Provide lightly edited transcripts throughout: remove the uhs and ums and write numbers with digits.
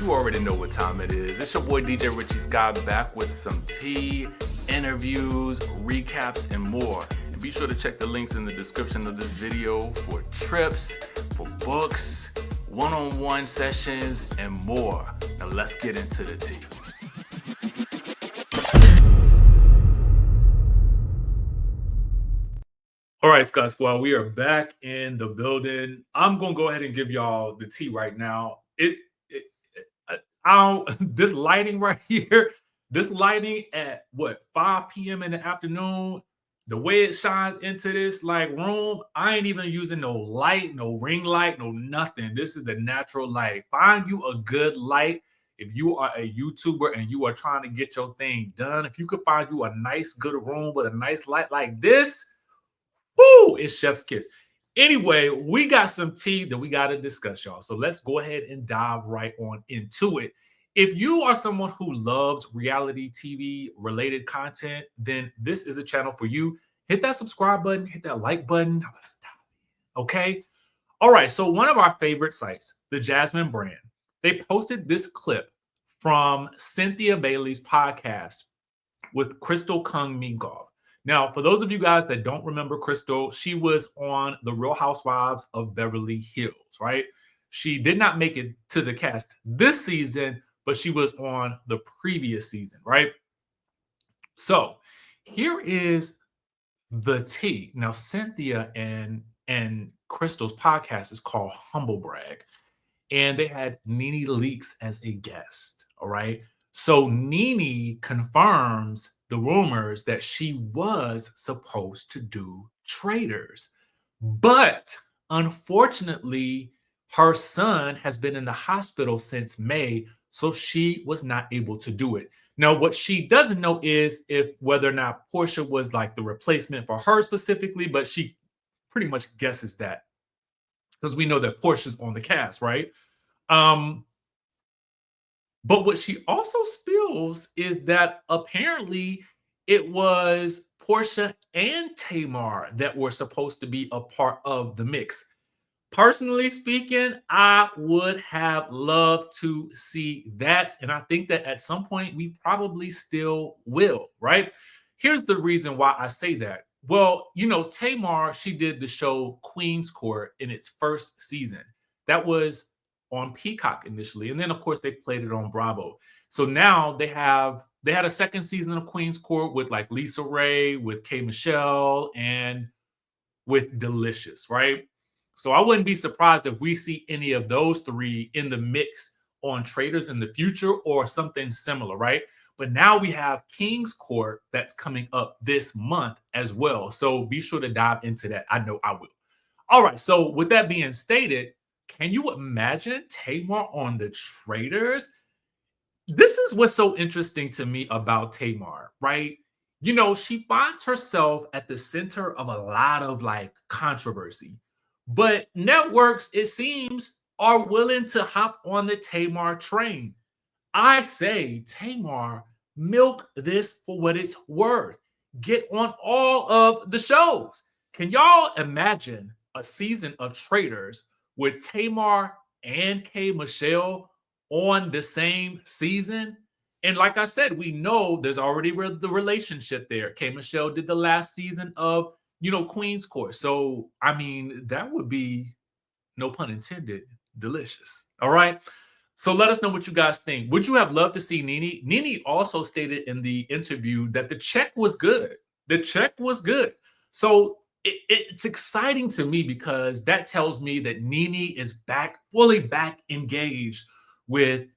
You already know what time it is. It's your boy DJ RichieSkye back with some tea, interviews, recaps, and more. And be sure to check the links in the description of this video for trips, for books, one-on-one sessions, and more. Now let's get into the tea. All right, Scott Squad, we are back in the building. I'm gonna go ahead and give y'all the tea right now. This lighting right here, this lighting at what 5 p.m. in the afternoon, the way it shines into this like room, I ain't even using no light, no ring light, no nothing. This is the natural light. Find you a good light if you are a YouTuber and you are trying to get your thing done. If you could find you a nice, good room with a nice light like this, whoo, it's chef's kiss. Anyway, we got some tea that we got to discuss, y'all. So let's go ahead and dive right on into it. If you are someone who loves reality TV related content, then this is the channel for you. Hit that subscribe button, hit that like button. Now let's dive in, okay? All right, so one of our favorite sites, the Jasmine brand, they posted this clip from Cynthia Bailey's podcast with Crystal Kung Minkoff. Now, for those of you guys that don't remember Crystal, she was on The Real Housewives of Beverly Hills, right? She did not make it to the cast this season, but she was on the previous season, right? So here is the tea. Now, Cynthia and Crystal's podcast is called Humble Brag, and they had Nene Leakes as a guest, all right? So Nene confirms the rumors that she was supposed to do Traitors. But unfortunately, her son has been in the hospital since May, so she was not able to do it. Now, what she doesn't know is if whether or not Porsha was like the replacement for her specifically, but she pretty much guesses that because we know that Porsha's on the cast, right? But what she also spills is that apparently it was Porsha and Tamar that were supposed to be a part of the mix. Personally speaking, I would have loved to see that. And I think that at some point we probably still will, right? Here's the reason why I say that. Well, you know, Tamar, she did the show Queen's Court in its first season. That was on Peacock initially. And then, of course, they played it on Bravo. So now they had a second season of Queen's Court with like Lisa Ray, with K. Michelle, and with Delicious, right? So I wouldn't be surprised if we see any of those three in the mix on Traitors in the future or something similar, right? But now we have King's Court that's coming up this month as well. So be sure to dive into that. I know I will. All right. So with that being stated, can you imagine Tamar on the Traitors? This is what's so interesting to me about Tamar, right? You know, she finds herself at the center of a lot of like controversy, but networks, it seems, are willing to hop on the Tamar train. I say, Tamar, milk this for what it's worth. Get on all of the shows. Can y'all imagine a season of Traitors with Tamar and K. Michelle on the same season? And like I said, we know there's already the relationship there. K. Michelle did the last season of, you know, Queen's Court. So, I mean, that would be, no pun intended, delicious. All right. So let us know what you guys think. Would you have loved to see Nene? Nene also stated in the interview that the check was good. The check was good. So it's exciting to me because that tells me that Nene is back, fully back engaged with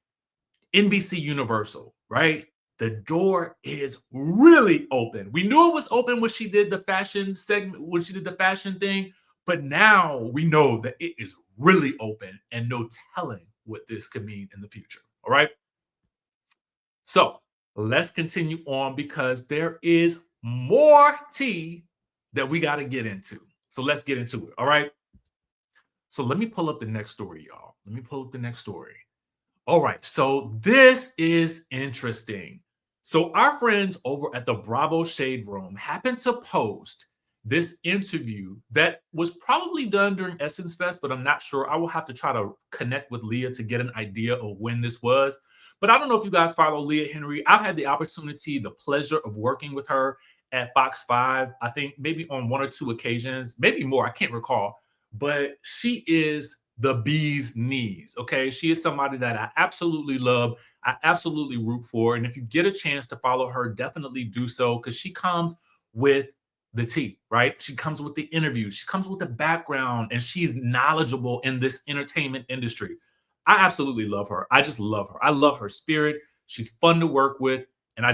NBC Universal, right? The door is really open. We knew it was open when she did the fashion segment, when she did the fashion thing, but now we know that it is really open and no telling what this could mean in the future. All right. So let's continue on because there is more tea that we got to get into. So let's get into it. All right. So let me pull up the next story, y'all. Let me pull up the next story. All right. So this is interesting. So our friends over at the Bravo Shade Room happened to post this interview that was probably done during Essence Fest, but I'm not sure. I will have to try to connect with Leah to get an idea of when this was. But I don't know if you guys follow Leah Henry. I've had the opportunity, the pleasure of working with her at Fox 5, I think maybe on one or two occasions, maybe more, I can't recall. But she is the bee's knees, okay? She is somebody that I absolutely love. I absolutely root for. And if you get a chance to follow her, definitely do so because she comes with the tea, right? She comes with the interviews, she comes with the background, and she's knowledgeable in this entertainment industry. I absolutely love her. I just love her. I love her spirit. She's fun to work with, and I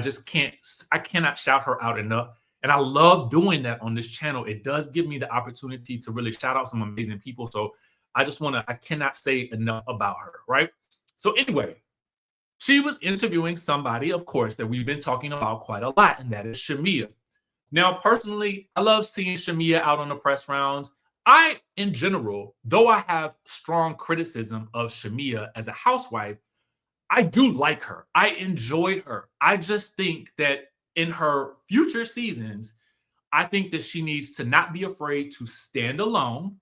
cannot shout her out enough. And I love doing that on this channel. It does give me the opportunity to really shout out some amazing people. So I cannot say enough about her, right? So, anyway, she was interviewing somebody, of course, that we've been talking about quite a lot, and that is Shamea. Now, personally, I love seeing Shamea out on the press rounds. In general, though I have strong criticism of Shamea as a housewife, I do like her. I enjoy her. I just think that in her future seasons, I think that she needs to not be afraid to stand alone.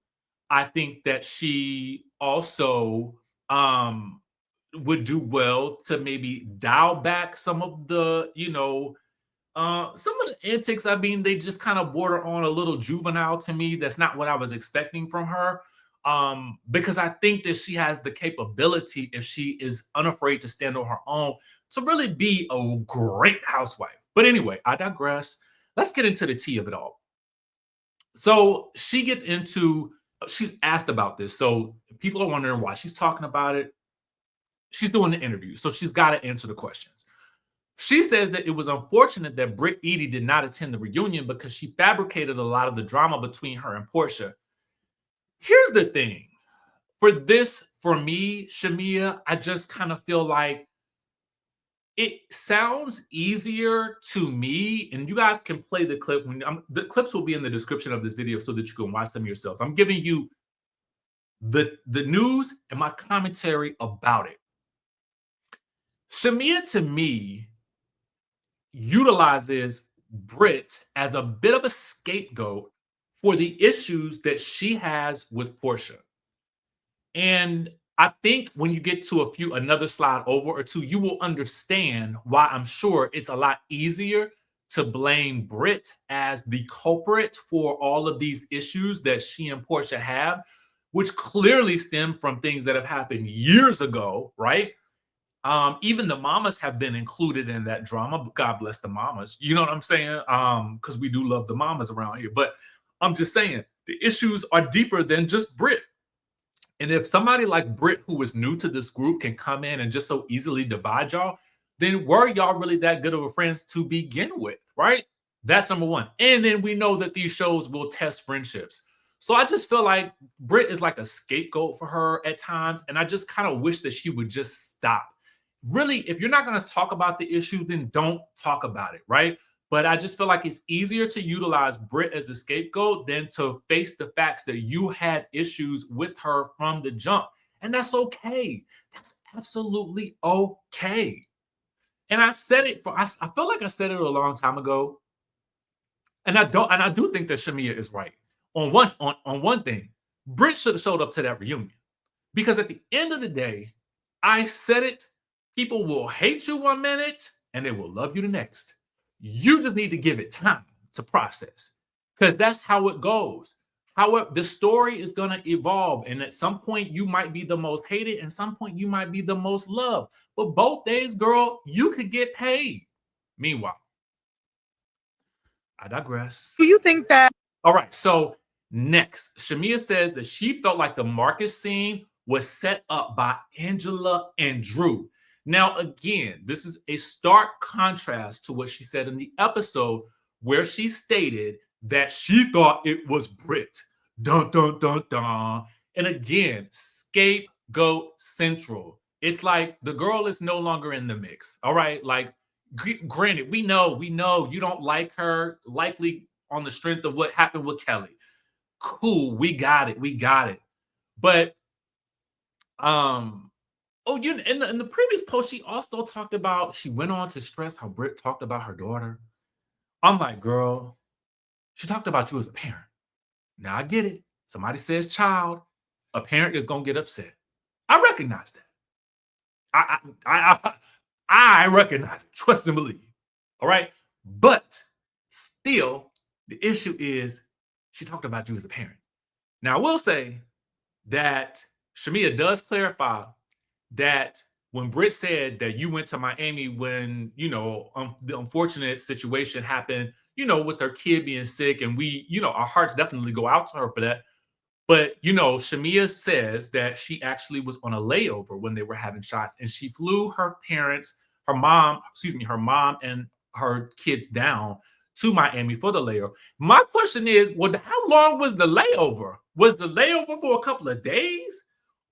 I think that she also would do well to maybe dial back some of the, some of the antics. I mean, they just kind of border on a little juvenile to me. That's not what I was expecting from her. Because I think that she has the capability, if she is unafraid to stand on her own, to really be a great housewife. But anyway, I digress. Let's get into the tea of it all. So she's asked about this. So people are wondering why she's talking about it. She's doing the interview, so she's got to answer the questions. She says that it was unfortunate that Brit Eady did not attend the reunion because she fabricated a lot of the drama between her and Porsha. Here's the thing. For me, Shamea, I just kind of feel like it sounds easier to me, and you guys can play the clip the clips will be in the description of this video so that you can watch them yourselves. I'm giving you the news and my commentary about it. Shamea, to me, utilizes Brit as a bit of a scapegoat for the issues that she has with Porsha. And I think when you get to another slide over or two, you will understand why I'm sure it's a lot easier to blame Brit as the culprit for all of these issues that she and Porsha have, which clearly stem from things that have happened years ago, right? Even the mamas have been included in that drama. God bless the mamas. You know what I'm saying? Because we do love the mamas around here. But I'm just saying the issues are deeper than just Brit. And if somebody like Brit, who is new to this group, can come in and just so easily divide y'all, then were y'all really that good of a friends to begin with, right? That's number one. And then we know that these shows will test friendships. So I just feel like Brit is like a scapegoat for her at times. And I just kind of wish that she would just stop. Really, if you're not going to talk about the issue, then don't talk about it, right? But I just feel like it's easier to utilize Brit as the scapegoat than to face the facts that you had issues with her from the jump. And that's okay. That's absolutely okay. And I said it I feel like I said it a long time ago. And I do think that Shamea is right. On one thing, Brit should have showed up to that reunion. Because at the end of the day, I said it, people will hate you one minute and they will love you the next. You just need to give it time to process because that's how it goes. However, the story is going to evolve, and at some point, you might be the most hated, and some point, you might be the most loved. But both days, girl, you could get paid. Meanwhile, I digress. Do you think that? All right, so next, Shamea says that she felt like the Marcus scene was set up by Angela and Drew. Now, again, this is a stark contrast to what she said in the episode where she stated that she thought it was Brit. Dun, dun, dun, dun. And again, scapegoat central. It's like the girl is no longer in the mix. All right. Like, granted, we know you don't like her, likely on the strength of what happened with Kelly. Cool. We got it. But, in the previous post, she also talked about, she went on to stress how Brit talked about her daughter. I'm like, girl, She talked about you as a parent. Now I get it. Somebody says child, a parent is gonna get upset. I recognize that. I recognize it. Trust and believe. All right. But still, the issue is she talked about you as a parent. Now, I will say that Shamea does clarify that when Brit said that you went to Miami when, the unfortunate situation happened, with her kid being sick, and we, our hearts definitely go out to her for that. But Shamea says that she actually was on a layover when they were having shots, and she flew her parents, her mom and her kids down to Miami for the layover. My question is, well, how long was the layover? Was the layover for a couple of days,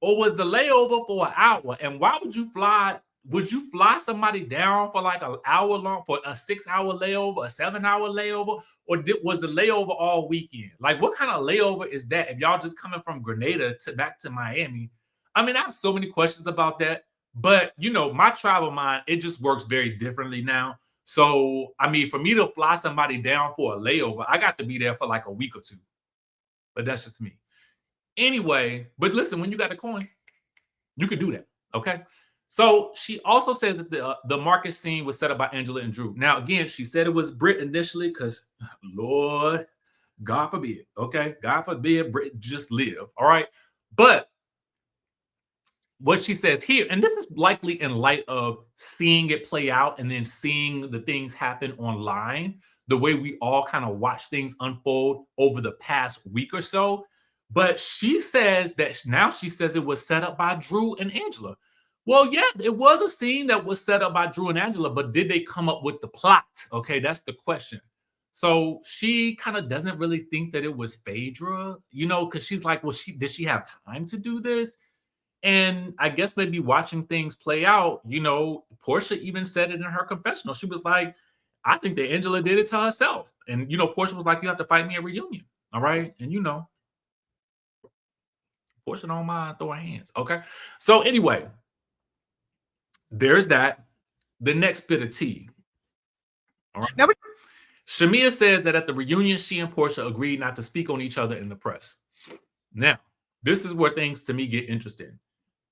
or was the layover for an hour? And why would you fly? Would you fly somebody down for like an hour long, for a 6 hour layover, a 7 hour layover? Or was the layover all weekend? Like, what kind of layover is that if y'all just coming from Grenada to back to Miami? I mean, I have so many questions about that. But my travel mind, it just works very differently now. So, I mean, for me to fly somebody down for a layover, I got to be there for like a week or two. But that's just me. Anyway, but listen, when you got a coin, you could do that. Okay. So she also says that the market scene was set up by Angela and Drew. Now, again, she said it was Brit initially because, Lord, God forbid. Okay. God forbid Brit just live. All right. But what she says here, and this is likely in light of seeing it play out and then seeing the things happen online, the way we all kind of watch things unfold over the past week or so. But she says that now she says it was set up by Drew and Angela. Well, yeah, it was a scene that was set up by Drew and Angela, but did they come up with the plot? Okay, that's the question. So she kind of doesn't really think that it was Phaedra, because she's like, well, did she have time to do this? And I guess maybe watching things play out, Porsha even said it in her confessional. She was like, I think that Angela did it to herself. And, Porsha was like, you have to fight me at reunion. All right. And, Porsha don't mind throwing hands. Okay. So, anyway, there's that. The next bit of tea. All right. Now, Shamea says that at the reunion, she and Porsha agreed not to speak on each other in the press. Now, this is where things to me get interesting.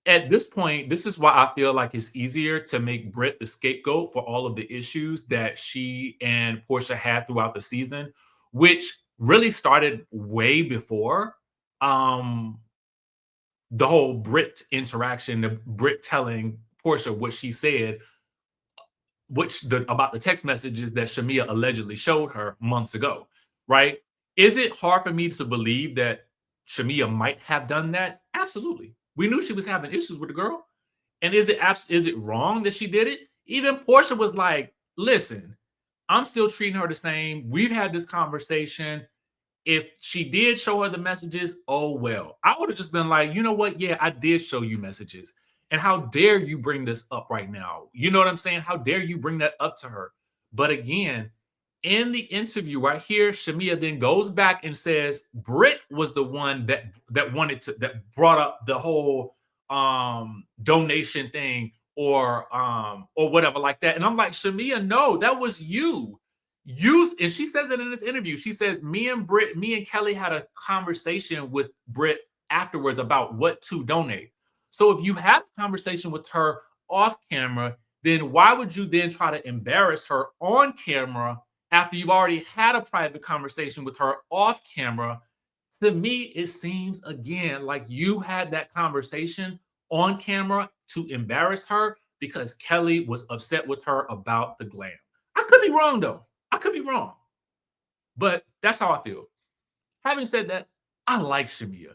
At this point, this is why I feel like it's easier to make Brit the scapegoat for all of the issues that she and Porsha had throughout the season, which really started way before the whole Brit interaction, the Brit telling Porsha what she said, about the text messages that Shamea allegedly showed her months ago, right? Is it hard for me to believe that Shamea might have done that? Absolutely. We knew she was having issues with the girl. And is it wrong that she did it? Even Porsha was like, listen, I'm still treating her the same. We've had this conversation. If she did show her the messages, oh well. I would have just been like, you know what? Yeah, I did show you messages. And how dare you bring this up right now? You know what I'm saying? How dare you bring that up to her? But again, in the interview right here, Shamea then goes back and says Brit was the one that brought up the whole donation thing or whatever like that. And I'm like, Shamea, no, that was you. And she says it in this interview. She says, me and Kelly had a conversation with Brit afterwards about what to donate. So if you had a conversation with her off camera, then why would you then try to embarrass her on camera after you've already had a private conversation with her off camera? To me, it seems again like you had that conversation on camera to embarrass her because Kelly was upset with her about the glam. I could be wrong though. I could be wrong. But that's how I feel. Having said that, I like Shamea.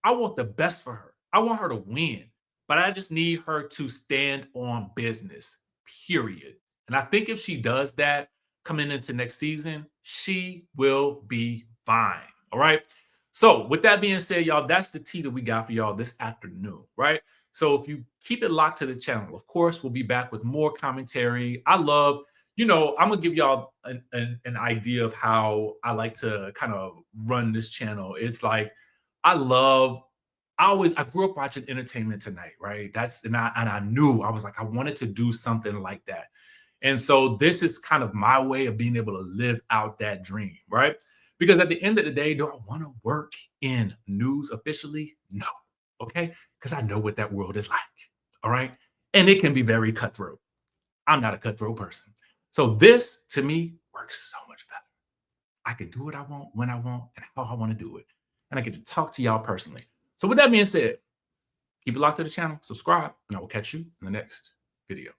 I want the best for her. I want her to win. But I just need her to stand on business, period. And I think if she does that coming into next season, she will be fine. All right. So, with that being said, y'all, that's the tea that we got for y'all this afternoon, right? So, if you keep it locked to the channel, of course, we'll be back with more commentary. I'm going to give y'all an idea of how I like to kind of run this channel. It's like, I grew up watching Entertainment Tonight, right? And I knew, I was like, I wanted to do something like that. And so this is kind of my way of being able to live out that dream, right? Because at the end of the day, do I want to work in news officially? No. Okay. Because I know what that world is like. All right. And it can be very cutthroat. I'm not a cutthroat person. So this to me works so much better. I can do what I want, when I want, and how I want to do it. And I get to talk to y'all personally. So with that being said, keep it locked to the channel, subscribe, and I will catch you in the next video.